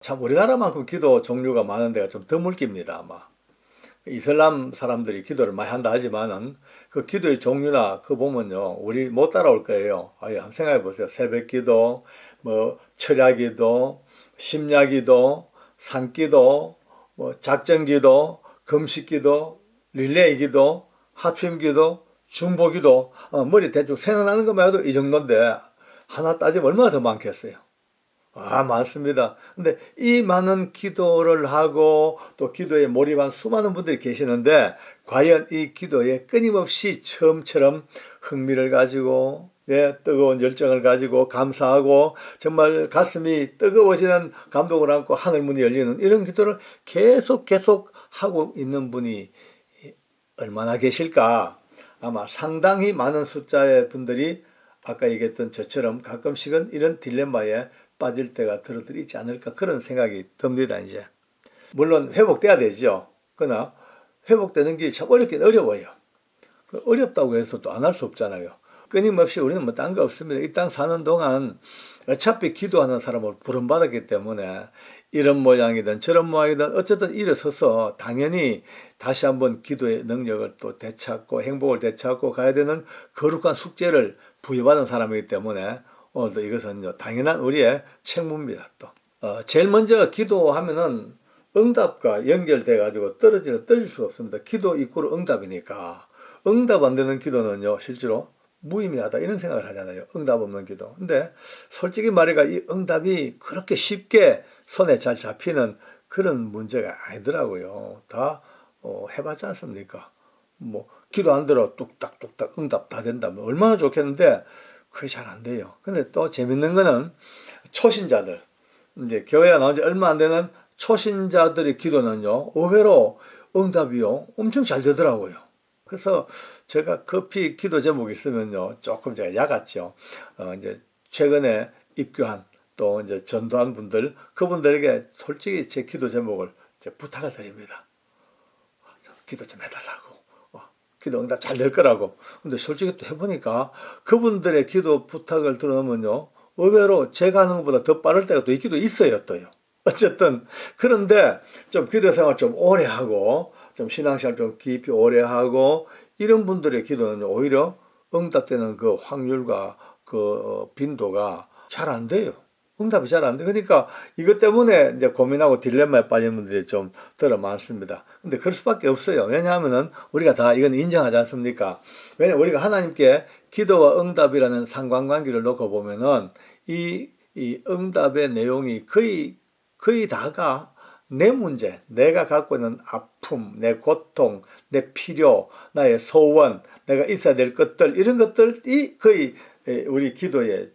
참 우리나라만큼 기도 종류가 많은 데가 좀 드물깁니다, 아마. 이슬람 사람들이 기도를 많이 한다 하지만은 그 기도의 종류나 그 보면요, 우리 못 따라올 거예요. 아예 한번 생각해 보세요. 새벽 기도, 뭐 철야 기도, 심야 기도, 산기도, 뭐 작전 기도, 금식 기도, 릴레이 기도, 합심 기도, 중보 기도, 머리 대충 생각나는 것만 해도 이 정도인데 하나 따지면 얼마나 더 많겠어요. 많습니다. 근데 이 많은 기도를 하고 또 기도에 몰입한 수많은 분들이 계시는데 과연 이 기도에 끊임없이 처음처럼 흥미를 가지고 뜨거운 열정을 가지고 감사하고 정말 가슴이 뜨거워지는 감동을 안고 하늘 문이 열리는 이런 기도를 계속 하고 있는 분이 얼마나 계실까? 아마 상당히 많은 숫자의 분들이 아까 얘기했던 저처럼 가끔씩은 이런 딜레마에 빠질 때가 들어들 있지 않을까 그런 생각이 듭니다. 이제 물론 회복돼야 되죠. 그러나 회복되는 게 참 어렵긴 어려워요. 어렵다고 해서 또 안 할 수 없잖아요. 끊임없이 우리는 뭐 딴 거 없습니다. 이 땅 사는 동안 어차피 기도하는 사람을 부름받았기 때문에 이런 모양이든 저런 모양이든 어쨌든 일어서서 당연히 다시 한번 기도의 능력을 또 되찾고 행복을 되찾고 가야 되는 거룩한 숙제를 부여받은 사람이기 때문에 오늘도 이것은 당연한 우리의 책무입니다. 또 제일 먼저 기도하면은 응답과 연결돼 가지고 떨어질 수가 없습니다. 기도 이꼬르 응답이니까 응답 안 되는 기도는요 실제로 무의미하다 이런 생각을 하잖아요. 응답 없는 기도. 근데 솔직히 말해가 이 응답이 그렇게 쉽게 손에 잘 잡히는 그런 문제가 아니더라고요. 다 해봤지 않습니까? 뭐 기도 안 들어 뚝딱뚝딱 응답 다 된다면 얼마나 좋겠는데 그게 잘 안 돼요. 근데 또 재밌는 거는 초신자들, 이제 교회가 나온 지 얼마 안 되는 초신자들의 기도는요, 의외로 응답이요, 엄청 잘 되더라고요. 그래서 제가 급히 기도 제목이 있으면요, 조금 제가 야갔죠. 이제 최근에 입교한 또 이제 전도한 분들, 그분들에게 솔직히 제 기도 제목을 부탁을 드립니다. 기도 좀 해달라고. 기도 응답 잘 될 거라고. 근데 솔직히 또 해보니까 그분들의 기도 부탁을 들어놓으면요, 의외로 제가 하는 것보다 더 빠를 때가 또 있기도 있어요, 또요. 어쨌든, 그런데 좀 기도 생활 좀 오래 하고, 좀 신앙생활 좀 깊이 오래 하고, 이런 분들의 기도는 오히려 응답되는 그 확률과 그 빈도가 잘 안 돼요. 응답이 잘 안 돼. 그러니까 이것 때문에 이제 고민하고 딜레마에 빠진 분들이 좀 들어 많습니다. 근데 그럴 수밖에 없어요. 왜냐하면은 우리가 다 이건 인정하지 않습니까? 왜냐면 우리가 하나님께 기도와 응답이라는 상관관계를 놓고 보면은 이 응답의 내용이 거의 다가 내 문제, 내가 갖고 있는 아픔, 내 고통, 내 필요, 나의 소원, 내가 있어야 될 것들, 이런 것들이 거의 우리 기도의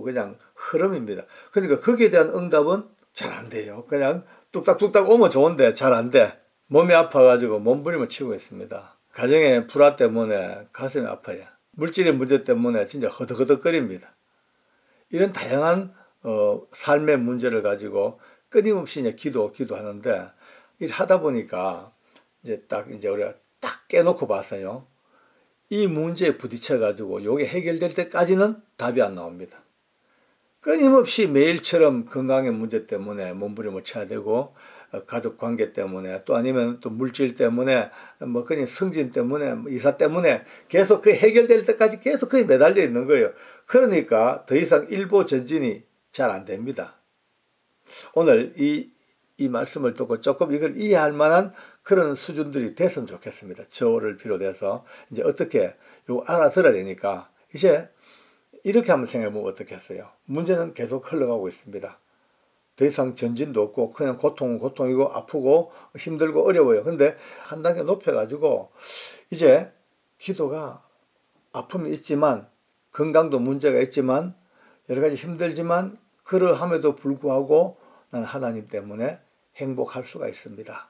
그냥 흐름입니다. 그러니까 거기에 대한 응답은 잘 안 돼요. 그냥 뚝딱뚝딱 오면 좋은데 잘 안 돼. 몸이 아파가지고 몸부림을 치고 있습니다. 가정의 불화 때문에 가슴이 아파요. 물질의 문제 때문에 진짜 허덕허덕거립니다. 이런 다양한 삶의 문제를 가지고 끊임없이 이제 기도하는데 일 하다 보니까 이제 우리가 딱 깨놓고 봐서요. 이 문제에 부딪혀 가지고 요게 해결될 때까지는 답이 안 나옵니다. 끊임없이 매일처럼 건강의 문제 때문에 몸부림을 쳐야 되고 가족 관계 때문에 또 아니면 또 물질 때문에 뭐 그냥 승진 때문에 뭐 이사 때문에 계속 그 해결될 때까지 계속 그게 매달려 있는 거예요. 그러니까 더 이상 일보 전진이 잘 안 됩니다. 오늘 이 말씀을 듣고 조금 이걸 이해할 만한 그런 수준들이 됐으면 좋겠습니다. 저를 비롯해서 이제 어떻게 요 알아들어야 되니까 이제 이렇게 한번 생각해보면 어떻겠어요? 문제는 계속 흘러가고 있습니다. 더 이상 전진도 없고 그냥 고통은 고통이고 아프고 힘들고 어려워요. 근데 한 단계 높여가지고 이제 기도가 아픔이 있지만 건강도 문제가 있지만 여러 가지 힘들지만 그러함에도 불구하고 나는 하나님 때문에 행복할 수가 있습니다.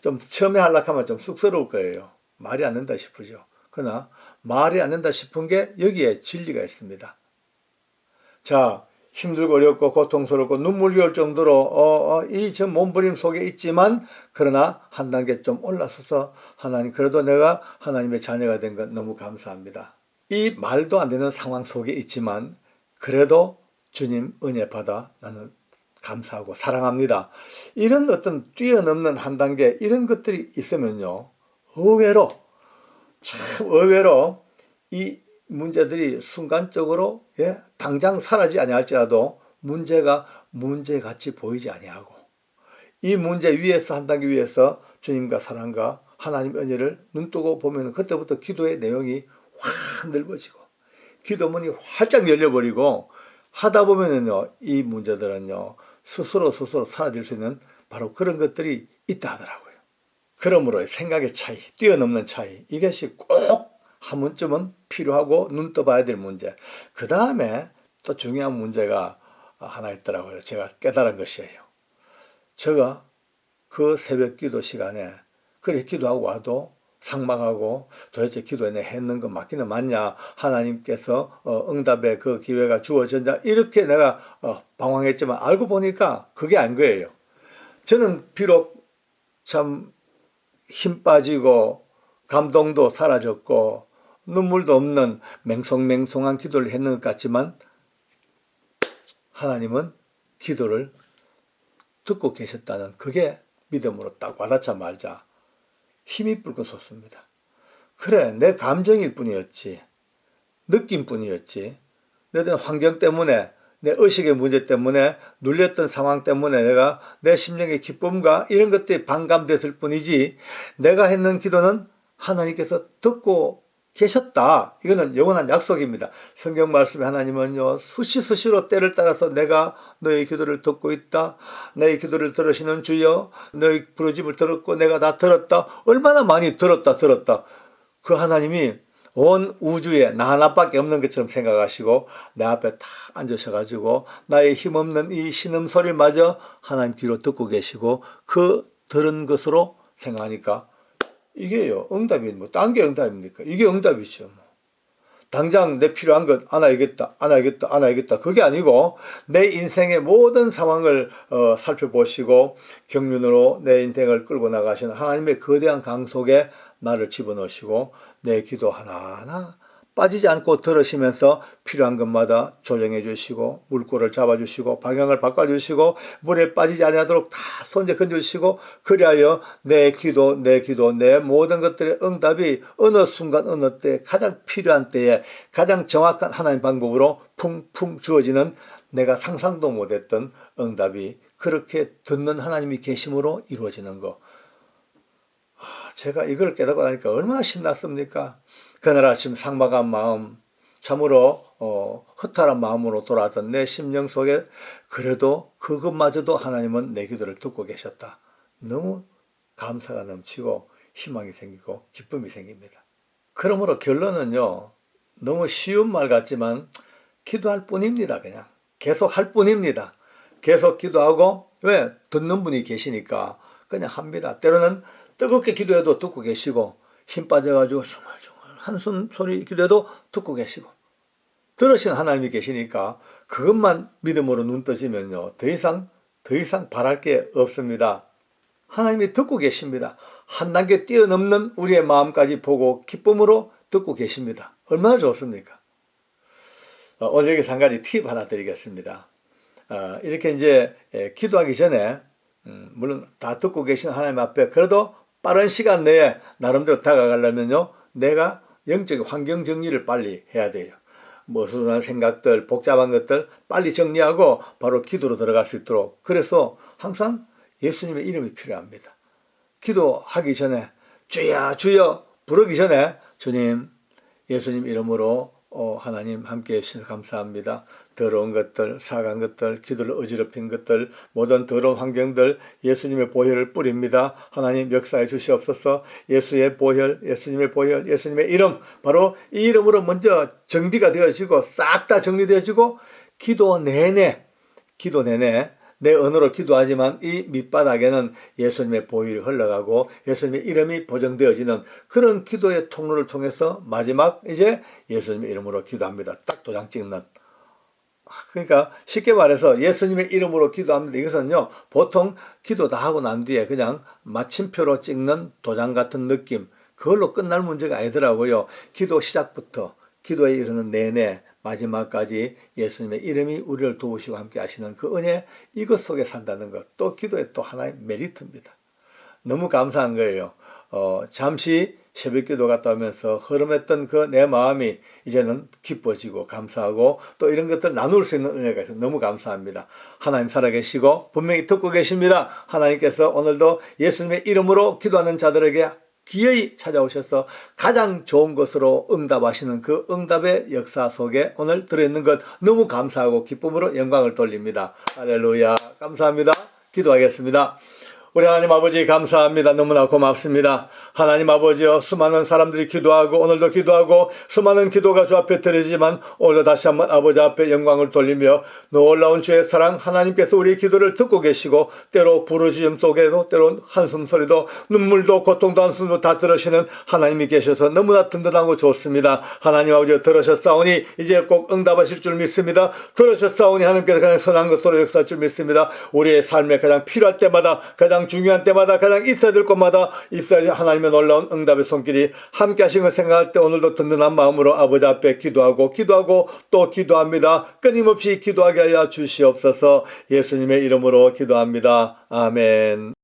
좀 처음에 하려면 좀 쑥스러울 거예요. 말이 안 된다 싶으죠. 그러나 말이 안 된다 싶은 게 여기에 진리가 있습니다. 자, 힘들고 어렵고 고통스럽고 눈물겨울 정도로 이 저 몸부림 속에 있지만 그러나 한 단계 좀 올라서서 하나님 그래도 내가 하나님의 자녀가 된 건 너무 감사합니다. 이 말도 안 되는 상황 속에 있지만 그래도 주님 은혜 받아 나는 감사하고 사랑합니다. 이런 어떤 뛰어넘는 한 단계 이런 것들이 있으면요. 의외로 이 문제들이 순간적으로 당장 사라지지 아니할지라도 문제가 문제같이 보이지 아니하고 이 문제 위에서 한 단계 위에서 주님과 사랑과 하나님 은혜를 눈뜨고 보면 그때부터 기도의 내용이 확 넓어지고 기도문이 활짝 열려버리고 하다 보면은요 이 문제들은요 스스로 사라질 수 있는 바로 그런 것들이 있다 하더라고요. 그러므로 생각의 차이, 뛰어넘는 차이 이것이 꼭 한 번쯤은 필요하고 눈 떠봐야 될 문제. 그 다음에 또 중요한 문제가 하나 있더라고요. 제가 깨달은 것이에요. 제가 그 새벽 기도 시간에 그래 기도하고 와도 상망하고 도대체 기도에 내 했는 거 맞기는 맞냐, 하나님께서 응답의 그 기회가 주어졌냐, 이렇게 내가 방황했지만 알고 보니까 그게 아닌 거예요. 저는 비록 참 힘 빠지고 감동도 사라졌고 눈물도 없는 맹송맹송한 기도를 했는 것 같지만 하나님은 기도를 듣고 계셨다는 그게 믿음으로 딱 와닿자 말자 힘이 불끈 솟습니다. 그래, 내 감정일 뿐이었지, 느낌뿐이었지, 내 환경 때문에, 내 의식의 문제 때문에, 눌렸던 상황 때문에 내가 내 심령의 기쁨과 이런 것들이 반감됐을 뿐이지 내가 했는 기도는 하나님께서 듣고 계셨다. 이거는 영원한 약속입니다. 성경 말씀에 하나님은요 수시로 때를 따라서 내가 너의 기도를 듣고 있다. 너의 기도를 들으시는 주여, 너의 부르짐을 들었고 내가 다 들었다. 얼마나 많이 들었다. 그 하나님이 온 우주에 나 하나밖에 없는 것처럼 생각하시고 내 앞에 탁 앉으셔가지고 나의 힘없는 이 신음소리마저 하나님 귀로 듣고 계시고 그 들은 것으로 생각하니까 이게요 응답이 뭐 딴 게 응답입니까? 이게 응답이죠. 뭐. 당장 내 필요한 것 알아야겠다 그게 아니고 내 인생의 모든 상황을 살펴보시고 경륜으로 내 인생을 끌고 나가시는 하나님의 거대한 강 속에 나를 집어넣으시고 내 기도 하나하나 빠지지 않고 들으시면서 필요한 것마다 조정해 주시고 물꼬를 잡아주시고 방향을 바꿔주시고 물에 빠지지 않도록 다 손에 건져주시고 그리하여 내 기도 내 모든 것들의 응답이 어느 순간 어느 때 가장 필요한 때에 가장 정확한 하나님 방법으로 풍풍 주어지는 내가 상상도 못했던 응답이 그렇게 듣는 하나님이 계심으로 이루어지는 거. 제가 이걸 깨닫고 나니까 얼마나 신났습니까? 그날 아침 삭막한 마음, 참으로 허탈한 마음으로 돌아왔던 내 심령 속에 그래도 그것마저도 하나님은 내 기도를 듣고 계셨다. 너무 감사가 넘치고 희망이 생기고 기쁨이 생깁니다. 그러므로 결론은요, 너무 쉬운 말 같지만 기도할 뿐입니다. 그냥 계속 할 뿐입니다. 계속 기도하고 왜? 듣는 분이 계시니까 그냥 합니다. 때로는 뜨겁게 기도해도 듣고 계시고 힘 빠져가지고 정말 한숨 소리 기도해도 듣고 계시고 들으신 하나님이 계시니까 그것만 믿음으로 눈 떠지면요 더 이상 바랄 게 없습니다. 하나님이 듣고 계십니다. 한 단계 뛰어넘는 우리의 마음까지 보고 기쁨으로 듣고 계십니다. 얼마나 좋습니까? 오늘 여기서 한 가지 팁 하나 드리겠습니다. 이렇게 이제 기도하기 전에 물론 다 듣고 계신 하나님 앞에 그래도 빠른 시간 내에 나름대로 다가가려면요 내가 영적인 환경 정리를 빨리 해야 돼요. 머스름한 생각들, 복잡한 것들 빨리 정리하고 바로 기도로 들어갈 수 있도록. 그래서 항상 예수님의 이름이 필요합니다. 기도하기 전에 주여 부르기 전에 주님, 예수님 이름으로 하나님 함께 해주셔서 감사합니다. 더러운 것들, 사간 것들, 기도를 어지럽힌 것들, 모든 더러운 환경들 예수님의 보혈을 뿌립니다. 하나님 역사해 주시옵소서. 예수의 보혈, 예수님의 보혈, 예수님의 이름, 바로 이 이름으로 먼저 정비가 되어지고 싹 다 정리되어지고 기도 내내 내 언어로 기도하지만 이 밑바닥에는 예수님의 보혈이 흘러가고 예수님의 이름이 보정되어지는 그런 기도의 통로를 통해서 마지막 이제 예수님의 이름으로 기도합니다. 딱 도장 찍는. 그러니까 쉽게 말해서 예수님의 이름으로 기도합니다. 이것은요 보통 기도 다 하고 난 뒤에 그냥 마침표로 찍는 도장 같은 느낌, 그걸로 끝날 문제가 아니더라고요. 기도 시작부터 기도에 이르는 내내 마지막까지 예수님의 이름이 우리를 도우시고 함께 하시는 그 은혜, 이것 속에 산다는 것, 또 기도의 또 하나의 메리트입니다. 너무 감사한 거예요. 잠시 새벽기도 갔다 오면서 흐름했던 그 내 마음이 이제는 기뻐지고 감사하고 또 이런 것들 나눌 수 있는 은혜가 있어서 너무 감사합니다. 하나님 살아계시고 분명히 듣고 계십니다. 하나님께서 오늘도 예수님의 이름으로 기도하는 자들에게 기어이 찾아오셔서 가장 좋은 것으로 응답하시는 그 응답의 역사 속에 오늘 들어있는 것 너무 감사하고 기쁨으로 영광을 돌립니다. 할렐루야. 감사합니다. 기도하겠습니다. 우리 하나님 아버지 감사합니다. 너무나 고맙습니다. 하나님 아버지여, 수많은 사람들이 기도하고 오늘도 기도하고 수많은 기도가 주 앞에 드리지만 오늘도 다시 한번 아버지 앞에 영광을 돌리며 놀라운 주의 사랑, 하나님께서 우리의 기도를 듣고 계시고 때로 부르짖음 속에도 때로 한숨 소리도 눈물도 고통도 한숨도 다 들으시는 하나님이 계셔서 너무나 든든하고 좋습니다. 하나님 아버지 들으셨사오니 이제 꼭 응답하실 줄 믿습니다. 들으셨사오니 하나님께서 가장 선한 것으로 역사할 줄 믿습니다. 우리의 삶에 가장 필요할 때마다 가장 중요한 때마다 가장 있어야 될 곳마다 있어야 하나님의 놀라운 응답의 손길이 함께 하신 걸 생각할 때 오늘도 든든한 마음으로 아버지 앞에 기도하고 또 기도합니다. 끊임없이 기도하게 하여 주시옵소서. 예수님의 이름으로 기도합니다. 아멘.